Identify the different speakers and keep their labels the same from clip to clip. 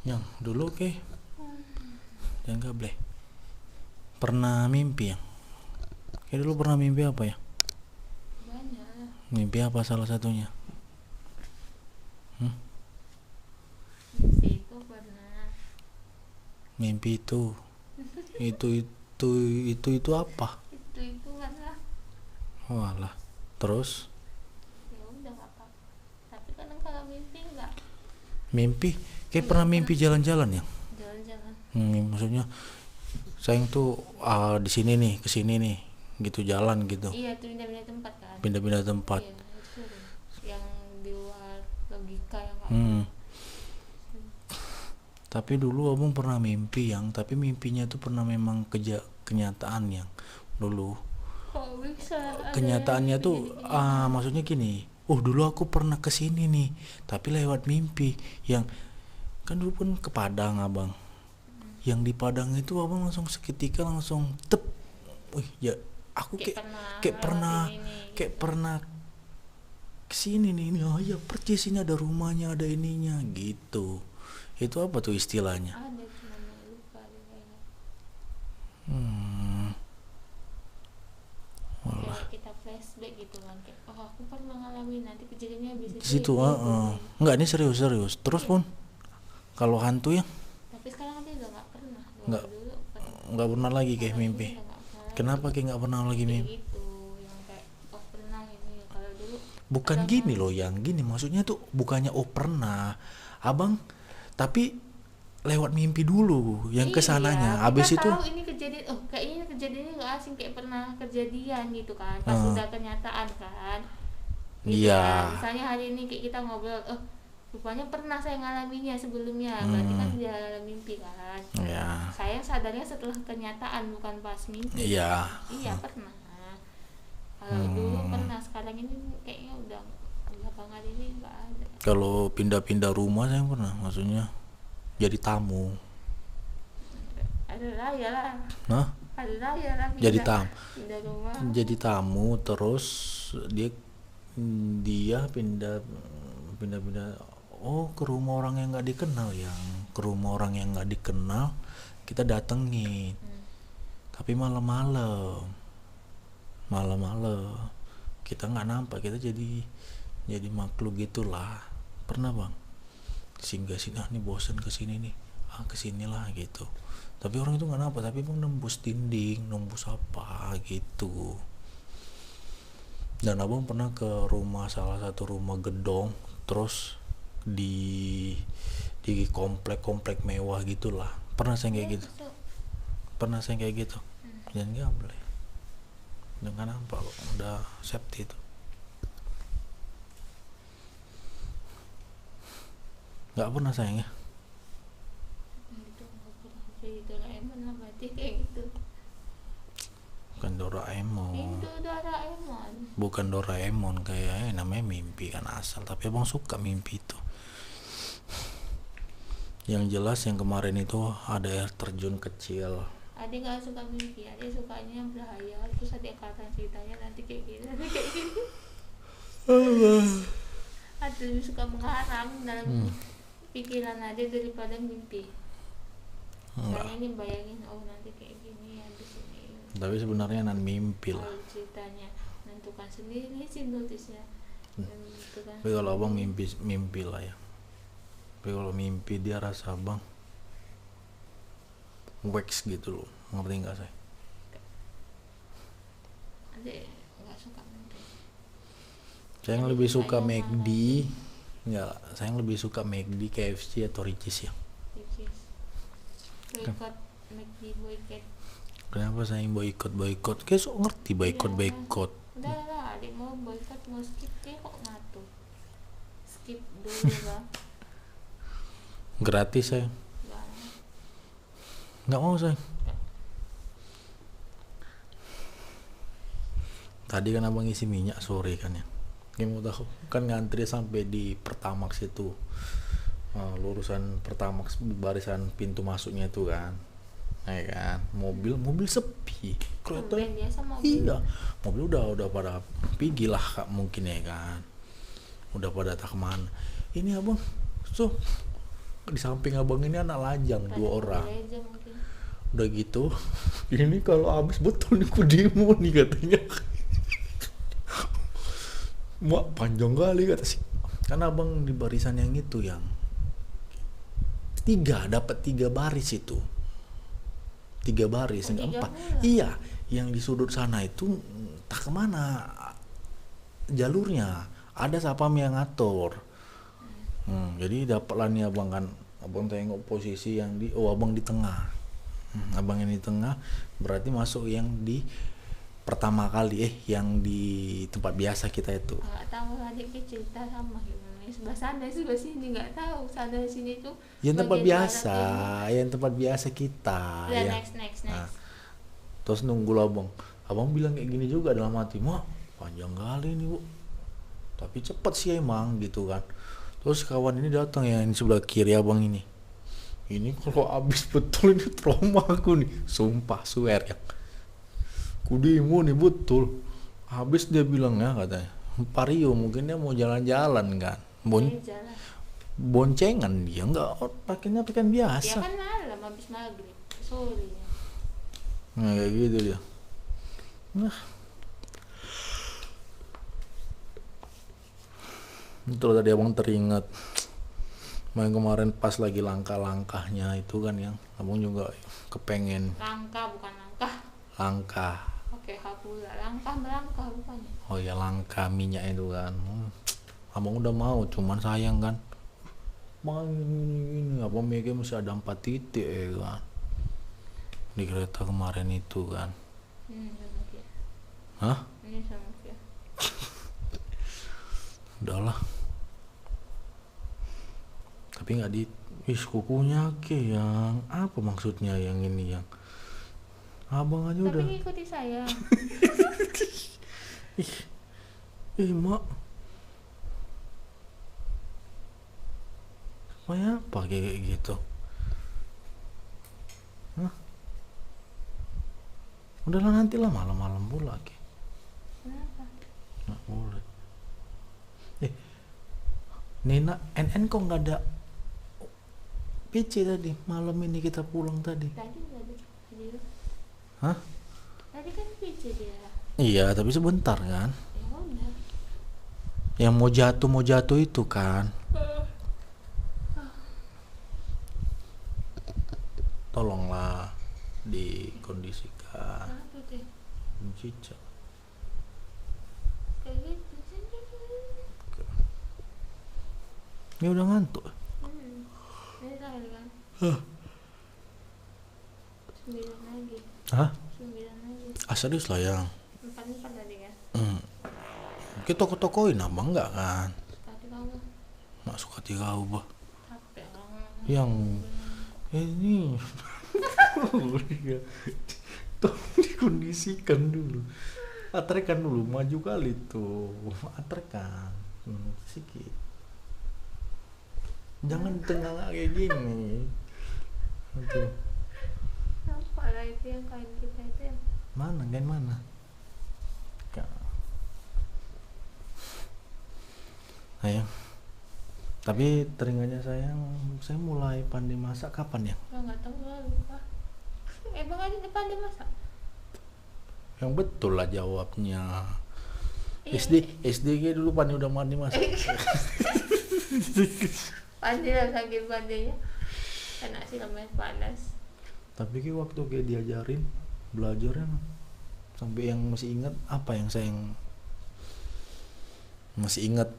Speaker 1: Yang dulu jangan gableh. Pernah mimpi yang? Kayak dulu pernah mimpi apa ya?
Speaker 2: Banyak.
Speaker 1: Mimpi apa salah satunya?
Speaker 2: Mimpi itu pernah.
Speaker 1: Mimpi itu apa?
Speaker 2: Itu pernah.
Speaker 1: Walah. Terus
Speaker 2: Ya udah nggak apa. Tapi kadang kalau mimpi nggak
Speaker 1: mimpi kayak pernah mimpi jalan-jalan ya?
Speaker 2: jalan-jalan.
Speaker 1: Maksudnya sayang tuh di sini nih, ke sini nih, gitu jalan gitu.
Speaker 2: Iya, itu pindah-pindah tempat kan.
Speaker 1: Pindah-pindah tempat.
Speaker 2: Iya, itu sering. Yang di luar logika yang nggak
Speaker 1: Tapi dulu abang pernah mimpi tapi mimpinya tuh pernah memang kenyataan yang dulu.
Speaker 2: kok bisa ada
Speaker 1: Kenyataannya
Speaker 2: yang
Speaker 1: tuh
Speaker 2: kejadian.
Speaker 1: maksudnya gini. Dulu aku pernah kesini nih, tapi lewat mimpi yang kan dulu pun ke Padang abang. Yang di Padang itu abang langsung seketika langsung tep. Wih ya aku kayak pernah
Speaker 2: Gitu.
Speaker 1: kesini nih. Ini ya percis ini ada rumahnya, ada ininya gitu. Itu apa tuh istilahnya?
Speaker 2: Ada cuma lupa deh kayaknya. Kayak kita flashback gitu kan, kayak aku pernah ngalamin, nanti kejadiannya bisa
Speaker 1: Di situ enggak, ini serius terus pun kalau hantu ya
Speaker 2: tapi sekarang dia udah nggak pernah.
Speaker 1: nggak
Speaker 2: Dulu pernah.
Speaker 1: nggak pernah lagi kayak
Speaker 2: Kalau
Speaker 1: mimpi.
Speaker 2: ini udah nggak pernah
Speaker 1: Kenapa
Speaker 2: lagi.
Speaker 1: kayak nggak pernah lagi
Speaker 2: Kayak
Speaker 1: mimpi?
Speaker 2: gitu yang kayak pernah ini. Kalau dulu
Speaker 1: Bukan
Speaker 2: kadang
Speaker 1: gini loh, yang gini maksudnya tuh bukannya pernah abang, tapi lewat mimpi dulu yang kesananya
Speaker 2: kita
Speaker 1: abis itu
Speaker 2: tahu ini kejadian, kayaknya kejadiannya nggak asing, kayak pernah kejadian gitu kan, pas udah kenyataan kan gitu
Speaker 1: iya
Speaker 2: kan. Misalnya hari ini kayak kita ngobrol, rupanya pernah saya ngalaminya sebelumnya, berarti kan dia dalam mimpi kan.
Speaker 1: ya
Speaker 2: Saya sadarnya setelah kenyataan, bukan pas mimpi.
Speaker 1: iya
Speaker 2: Iya pernah. Kalau dulu pernah, sekarang ini kayaknya udah belakangan ini nggak ada.
Speaker 1: kalau pindah-pindah rumah saya pernah, maksudnya jadi tamu.
Speaker 2: Ada lah ya lah.
Speaker 1: Nah,
Speaker 2: Ada lah ya lah.
Speaker 1: jadi
Speaker 2: Pindah rumah.
Speaker 1: jadi tamu terus dia pindah ke rumah orang yang nggak dikenal, kita datengin tapi malam-malam kita nggak nampak, kita jadi makhluk gitulah. Pernah bang singgah sini, nih bosen kesini nih, kesinilah gitu, tapi orang itu nggak nampak, tapi bang nembus dinding, nembus apa gitu. Dan abang pernah ke salah satu rumah gedong, terus di komplek mewah gitulah. Pernah saya kayak gitu. Jangan gamble. Dengan apa kok udah safety itu. Nggak pernah sayang ya.
Speaker 2: Itu nggak pernah jadi Doraemon lah berarti kayak gitu.
Speaker 1: Bukan Doraemon.
Speaker 2: Itu Doraemon.
Speaker 1: Bukan Doraemon, kayak namanya mimpi kan asal, tapi abang suka mimpi itu. Yang jelas yang kemarin itu ada air terjun kecil.
Speaker 2: Adik nggak suka mimpi, adik sukanya yang berhayal, terus adik kata ceritanya nanti kayak gini, nanti kayak gini. Adik lebih suka mengarang dalam pikiran adik daripada mimpi. Soalnya ini bayangin, nanti kayak gini, habis ini.
Speaker 1: Tapi sebenarnya mimpi lah.
Speaker 2: Kalau ceritanya menentukan sendiri sih notisnya.
Speaker 1: Tapi kalau abang mimpi lah ya. Tapi kalau mimpi dia rasa abang wax gitu loh, ngerti nggak saya?
Speaker 2: Adik nggak suka mimpi.
Speaker 1: Saya lebih suka McD, nggak, saya lebih suka McD, KFC atau Ricis ya.
Speaker 2: Boykot, McD boykot.
Speaker 1: Kenapa saya boykot? Kayak sok ngerti boykot.
Speaker 2: Udah lah, adik mau boykot mau skip kayak kok ngatur. Skip dulu lah.
Speaker 1: Gratis saya. Nggak mau saya. Tadi kan abang isi minyak sore kan ya. Kamu tahu kan ngantri sampai di Pertamax itu, lurusan Pertamax barisan pintu masuknya itu kan. Ya kan, mobil sepi. Kereta
Speaker 2: biasa mobil.
Speaker 1: Iya, mobil udah pada pergi lah kak, mungkin ya kan. Udah pada tak kemana. Ini abang, di samping abang ini anak lajang
Speaker 2: Pada
Speaker 1: 2 orang.
Speaker 2: gereja mungkin.
Speaker 1: Udah gitu, ini kalau habis betul nih ku demo nih katanya. Mak panjang kali kata sih. Kan abang di barisan yang itu yang dapat 3 baris itu. 3 baris,
Speaker 2: Oh,
Speaker 1: enggak 4.
Speaker 2: 3
Speaker 1: Iya, yang di sudut sana itu tak kemana jalurnya. Ada sapam yang ngatur. Jadi dapatlah nih abang kan. Abang tengok posisi yang abang di tengah. Abang yang di tengah berarti masuk yang di pertama kali yang di tempat biasa kita itu.
Speaker 2: Nggak tahu adiknya cerita sama gimana. Sebelah sana, sebelah sini nggak tahu. Sana sini tuh.
Speaker 1: Yang tempat
Speaker 2: bagian
Speaker 1: biasa,
Speaker 2: barat
Speaker 1: yang tempat biasa kita.
Speaker 2: Ya,
Speaker 1: ya.
Speaker 2: next.
Speaker 1: Nah, terus nunggu lah abang. Abang bilang kayak gini juga dalam hati, mak panjang kali nih bu. Tapi cepet sih emang gitu kan. Terus kawan ini datang yang di sebelah kiri abang ini. Ini kalau abis betul ini trauma aku nih, sumpah swear ya. Kudimo nih betul. Habis dia bilang ya katanya, Pario mungkin dia mau jalan-jalan kan.
Speaker 2: jalan.
Speaker 1: Boncengan dia enggak, pakainya pakaian
Speaker 2: Ya
Speaker 1: biasa.
Speaker 2: kan malam habis maghrib. Sorry.
Speaker 1: Nah kayak gitu dia. Nah. Betul tadi abang teringat main kemarin pas lagi langkah-langkahnya itu kan yang abang juga kepengen
Speaker 2: Langkah bukan langkah.
Speaker 1: langkah.
Speaker 2: Oke, pula langkah melangkah rupanya.
Speaker 1: Oh ya langkah minyak itu kan. Abang udah mau cuman sayang kan. Bang ini abang mikir mesti ada 4 titik ya kan. Di kereta kemarin itu kan.
Speaker 2: Sama dia.
Speaker 1: Hah?
Speaker 2: Ini sama dia.
Speaker 1: Udahlah. Tapi nggak di kukunya ke yang apa maksudnya yang ini yang abang aja
Speaker 2: Tapi
Speaker 1: udah
Speaker 2: ngikuti saya.
Speaker 1: mak supaya apa kayak gitu. Hah? Udahlah nanti lah malam-malam pula ke.
Speaker 2: Kenapa?
Speaker 1: Nggak boleh. Nina NN kok nggak ada PC tadi malam ini kita pulang tadi.
Speaker 2: Tadi.
Speaker 1: Hah?
Speaker 2: Tadi kan PC dia.
Speaker 1: Iya tapi sebentar kan.
Speaker 2: Ya udah.
Speaker 1: Yang mau jatuh itu kan. Tolonglah dikondisikan.
Speaker 2: Apa tuh?
Speaker 1: Cicak.
Speaker 2: Kayak gitu.
Speaker 1: Ini udah ngantuk.
Speaker 2: Ini terakhir kan. 9 lagi.
Speaker 1: Hah?
Speaker 2: 9 lagi.
Speaker 1: Serius lah yang
Speaker 2: 4 tadi kan.
Speaker 1: Kita toko-tokoin abang enggak kan?
Speaker 2: Tadi kamu
Speaker 1: Masuk hati kau bah.
Speaker 2: capek
Speaker 1: Yang ini tolong dikondisikan dulu. Atrekan dulu, maju kali tuh. Atrekan sedikit. Jangan tengah kayak gini. Aduh.
Speaker 2: apa lah itu yang kain kita itu yang
Speaker 1: Mana? Kain mana? Sayang. Tapi teringatnya saya mulai pandai masak kapan ya?
Speaker 2: nggak tahu lah lupa. Bang aja depan dia masak.
Speaker 1: Yang betul lah jawabnya.
Speaker 2: Iya.
Speaker 1: SD dulu pandai udah mandi masak.
Speaker 2: Pandai lah saking pandainya. Kena sih namanya panas.
Speaker 1: Tapi waktu kayak diajarin belajarnya sampai yang masih ingat apa yang saya masih ingat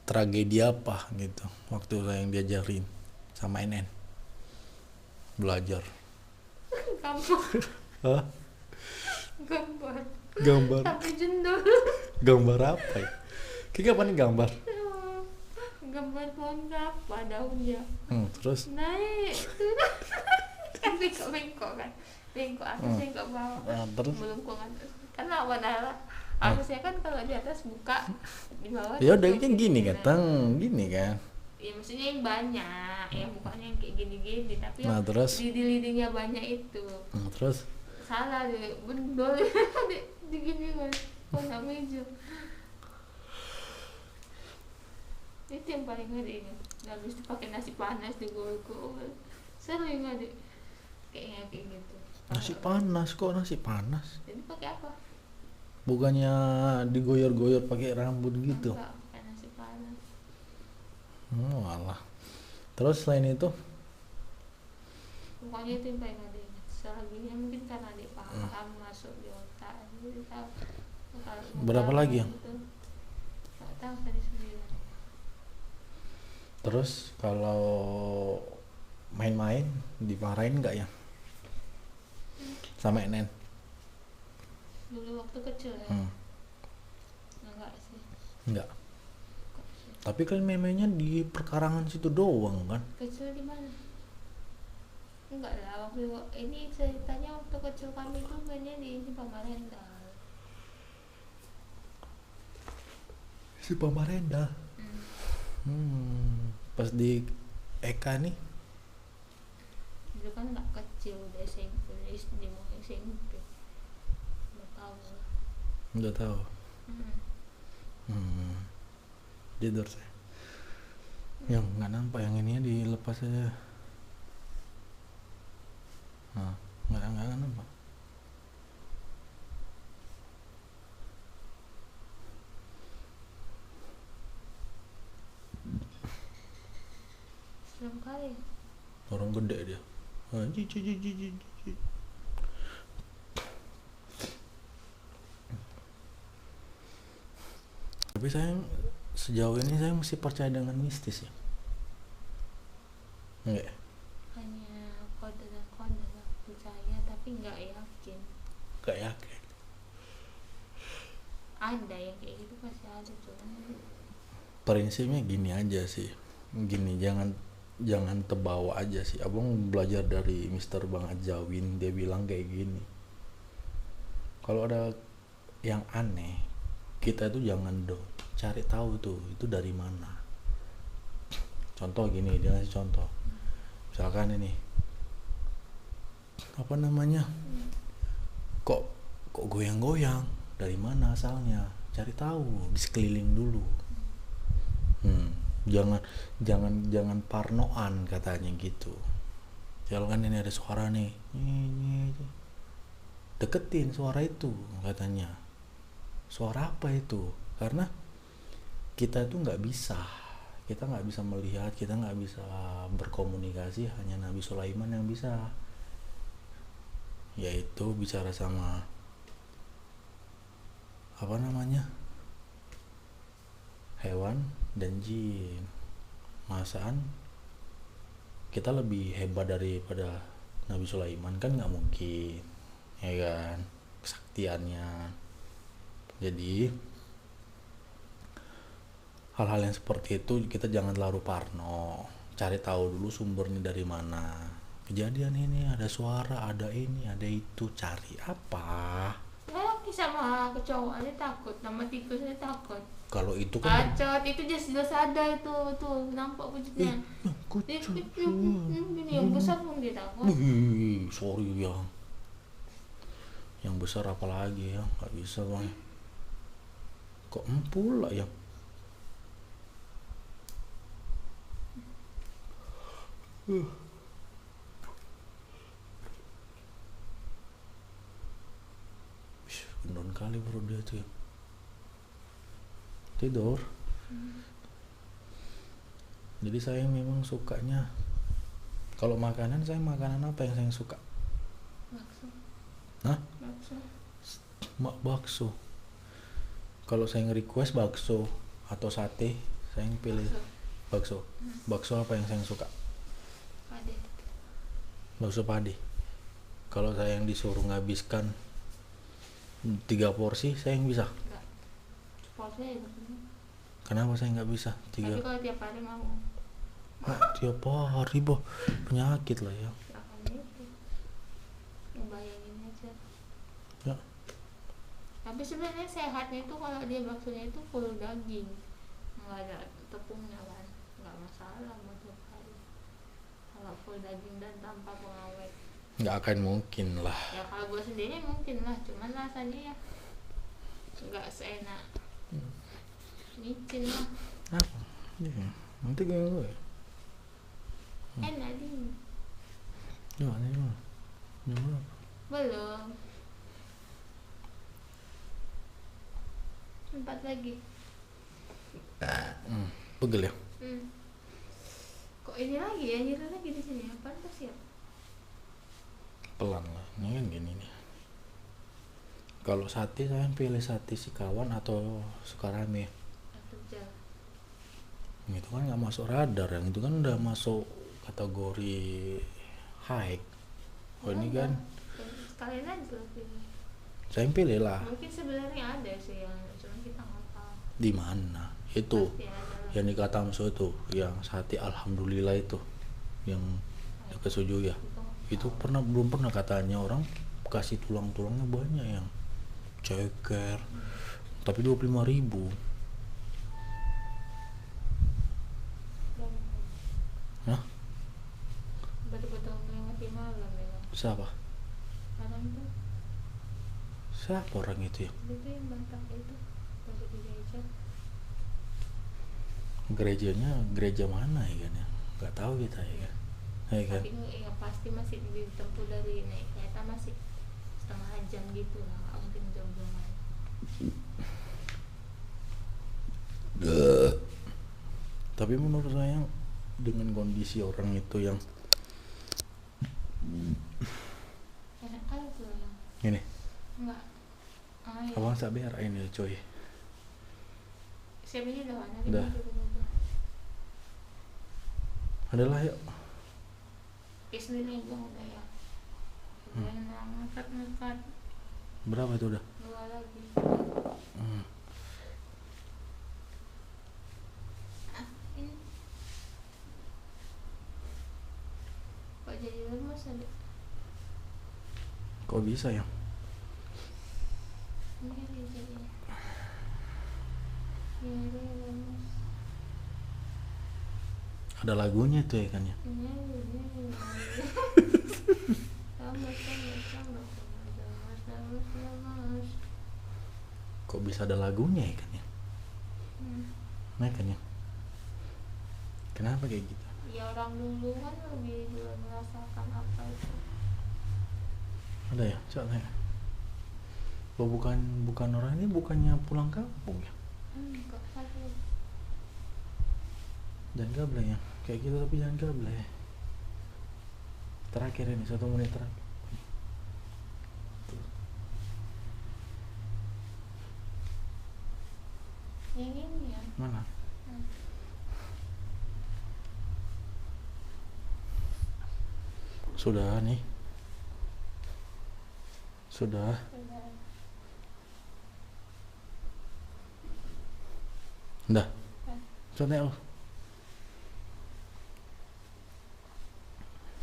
Speaker 1: tragedi apa gitu waktu saya yang diajarin sama NN belajar.
Speaker 2: Gambar.
Speaker 1: Hah?
Speaker 2: Gambar.
Speaker 1: Gambar.
Speaker 2: Sampai jendol.
Speaker 1: Gambar apa ya? Kayak apa nih gambar?
Speaker 2: Gambar pohon apa daunnya.
Speaker 1: Terus?
Speaker 2: Naik. Kan bengkok kan. Bengkok atasnya nggak bawah.
Speaker 1: Terus?
Speaker 2: Melengkung atas. Kan lawan arah. Harusnya kan kalau di atas buka, di bawah.
Speaker 1: Ya udah
Speaker 2: tutup
Speaker 1: kan gini
Speaker 2: gitu.
Speaker 1: kan, teng gini kan.
Speaker 2: Ya maksudnya yang banyak, yang bukannya yang kayak gini-gini, tapi
Speaker 1: Nah,
Speaker 2: yang
Speaker 1: terus?
Speaker 2: di leadingnya banyak itu.
Speaker 1: Terus?
Speaker 2: Salah deh, bendol di gini kan, konak meja. Itu yang paling ngeri kan. habis itu pakai nasi panas digoreng, sering adik kayaknya kayak gitu.
Speaker 1: Nasi panas kok nasi panas?
Speaker 2: Jadi pakai apa?
Speaker 1: Bukannya digoyor-goyor pakai rambut gitu?
Speaker 2: Enggak, pakai nasi panas.
Speaker 1: Alah. Terus selain itu?
Speaker 2: Pokoknya itu yang paling ada ingat. Selebihnya mungkin karena dia paham masuk di otak. Jadi tahu. Kalau
Speaker 1: Berapa lagi yang?
Speaker 2: gitu, nggak tahu tadi 9.
Speaker 1: Terus kalau main-main dimarahin nggak ya? Sama Nen?
Speaker 2: Dulu waktu kecil ya. Enggak sih.
Speaker 1: Enggak. Tapi kan main-mainnya di perkarangan situ doang kan?
Speaker 2: Kecil di mana? Enggak lah, waktu ini ceritanya waktu kecil kami tuh mainnya di Pamarenda.
Speaker 1: Si Pamarenda. Pas di Eka nih?
Speaker 2: Dulu kan nggak kecil, udah SMP, SD mau SMP. Udah tahu lah.
Speaker 1: Udah tahu. Tidur saya. Yang nggak nampak, yang ininya dilepas aja. Nah, nggak nampak.
Speaker 2: Serem kali.
Speaker 1: Orang gede dia. Tapi saya sejauh ini saya masih percaya dengan mistis ya. Enggak.
Speaker 2: Hanya kode dan kode lah, percaya tapi nggak yakin.
Speaker 1: Gak yakin.
Speaker 2: Ada yang kayak gitu pasti ada, cuman
Speaker 1: Prinsipnya gini aja sih. Gini, jangan terbawa aja sih. Abang belajar dari Mr. Bang Ajawin, dia bilang kayak gini. Kalau ada yang aneh, kita itu jangan cari tahu tuh itu dari mana. Contoh gini, dia ngasih contoh. Misalkan ini apa namanya? Kok goyang-goyang? Dari mana asalnya? Cari tahu di sekeliling dulu. Jangan parnoan katanya gitu. Misalkan ini ada suara nih, deketin suara itu katanya. Suara apa itu? Karena kita itu nggak bisa melihat, kita nggak bisa berkomunikasi, hanya Nabi Sulaiman yang bisa, yaitu bicara sama apa namanya, hewan dan jin. Masaan kita lebih hebat daripada Nabi Sulaiman kan? Nggak mungkin, ya kan, kesaktiannya. Jadi hal-hal yang seperti itu kita jangan terlalu parno, cari tahu dulu sumbernya dari mana. Kejadian ini ada suara, ada ini, ada itu, cari apa.
Speaker 2: laki sama kecoa aja takut, nama tikus aja takut.
Speaker 1: Kalau itu kan
Speaker 2: Acot itu jelas ada itu tuh, nampak wujudnya. Ini yang besar pun dia takut.
Speaker 1: Sorry ya, yang besar apalagi ya, nggak bisa bang. Kok empul lah ya. Gendon kali baru dia tuh ya. Tidur. Jadi saya memang sukanya, kalau makanan, saya makanan apa yang saya suka?
Speaker 2: Bakso.
Speaker 1: Hah?
Speaker 2: Bakso.
Speaker 1: Bakso. Kalau saya nge-request bakso atau sate, saya pilih bakso. Bakso apa yang saya suka?
Speaker 2: Pade.
Speaker 1: Bakso pade. Kalau saya yang disuruh nghabiskan 3 porsi, saya yang bisa.
Speaker 2: Enggak. Porsi ya.
Speaker 1: Kenapa saya nggak bisa? 3.
Speaker 2: Tapi kalau tiap hari mau.
Speaker 1: Tiap hari boh, penyakit lah ya.
Speaker 2: Makanya itu. Ngebayangin aja.
Speaker 1: Ya.
Speaker 2: Tapi sebenarnya sehatnya itu kalau dia baksonya itu full daging, nggak ada tepungnya kan, nggak masalah mau tiap hari. Kalau full daging dan tanpa pengawet.
Speaker 1: Nggak akan mungkin lah.
Speaker 2: Ya kalau gue sendiri mungkin lah, cuman rasanya ya nggak seenak micin lah.
Speaker 1: Apa? Nanti gue
Speaker 2: Enak dingin.
Speaker 1: Ya, ini mah. Ini mah.
Speaker 2: Belum. 4 lagi.
Speaker 1: Pegel ya?
Speaker 2: Kok ini lagi ya, nyeri lagi di sini ya? Pantas ya?
Speaker 1: Pelan lah, ini kan gini nih. Kalau sate saya pilih sate Sikawan atau Sukarame.
Speaker 2: Atau jal.
Speaker 1: Itu kan nggak masuk radar, yang itu kan udah masuk kategori high. Oh ini kan
Speaker 2: Sekalian aja lah pilih.
Speaker 1: saya pilih lah.
Speaker 2: Mungkin sebenarnya ada sih yang cuma kita nggak tahu.
Speaker 1: Di mana? Itu
Speaker 2: Pasti ada lah.
Speaker 1: yang di Katamso itu, yang sate Alhamdulillah itu, yang dekat Suju ya. Itu belum pernah katanya orang kasih tulang-tulangnya banyak yang ceker, tapi 25.000. Hah?
Speaker 2: Betul-betul melewati malam ya.
Speaker 1: Siapa?
Speaker 2: Malam tuh
Speaker 1: Siapa orang itu ya?
Speaker 2: itu yang Batak itu pada di gereja.
Speaker 1: Gerejanya gereja mana ya kan ya? Nggak tahu kita ya kan. Ya kan?
Speaker 2: Tapi ya pasti masih ditempuh dari naik kereta masih setengah jam gitu lah, nggak mungkin jauh-jauh lagi.
Speaker 1: Tapi menurut saya dengan kondisi orang itu yang
Speaker 2: Enak kali tuh yang
Speaker 1: ini,
Speaker 2: enggak. Ya.
Speaker 1: abang sabar ini coy.
Speaker 2: Siapa ini udah
Speaker 1: Udah. Adalah yuk.
Speaker 2: Sendiri aja udah ya. Jangan ngangkat
Speaker 1: Berapa itu udah?
Speaker 2: 2 lagi. Ini kok jadi lemas ada?
Speaker 1: Kok bisa ya?
Speaker 2: Ini jadi ini lemas.
Speaker 1: Ada lagunya tuh ya kan ya? Kok bisa ada lagunya ya kan ya? Nah kan ya? Kenapa kayak gitu?
Speaker 2: Ya orang dulu kan lebih merasakan apa itu.
Speaker 1: Ada ya? Coba ya. Lo bukan orang ini bukannya pulang kampung ya?
Speaker 2: Enggak ada.
Speaker 1: Jangan gablek ya. Kayak gitu tapi jangan gablek. Terakhir ini 1 menit terakhir.
Speaker 2: Yang ini ya.
Speaker 1: Mana? Sudah nih. Sudah. Udah. Coba lo.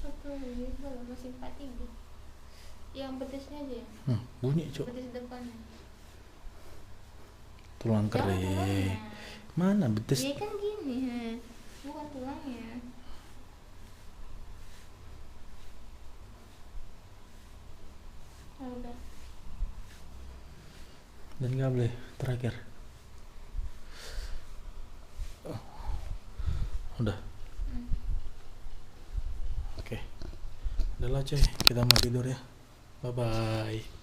Speaker 2: Satu lagi belum, masih 4 ini. Yang betisnya aja ya.
Speaker 1: Bunyi cok.
Speaker 2: Betis depannya.
Speaker 1: Tulang
Speaker 2: Jangan
Speaker 1: kering.
Speaker 2: tulangnya.
Speaker 1: Mana betis?
Speaker 2: Dia kan gini, bukan tulangnya. Udah.
Speaker 1: Dan gablek terakhir. Udah. Oke. Udah lah coy, kita mau tidur ya. Bye bye.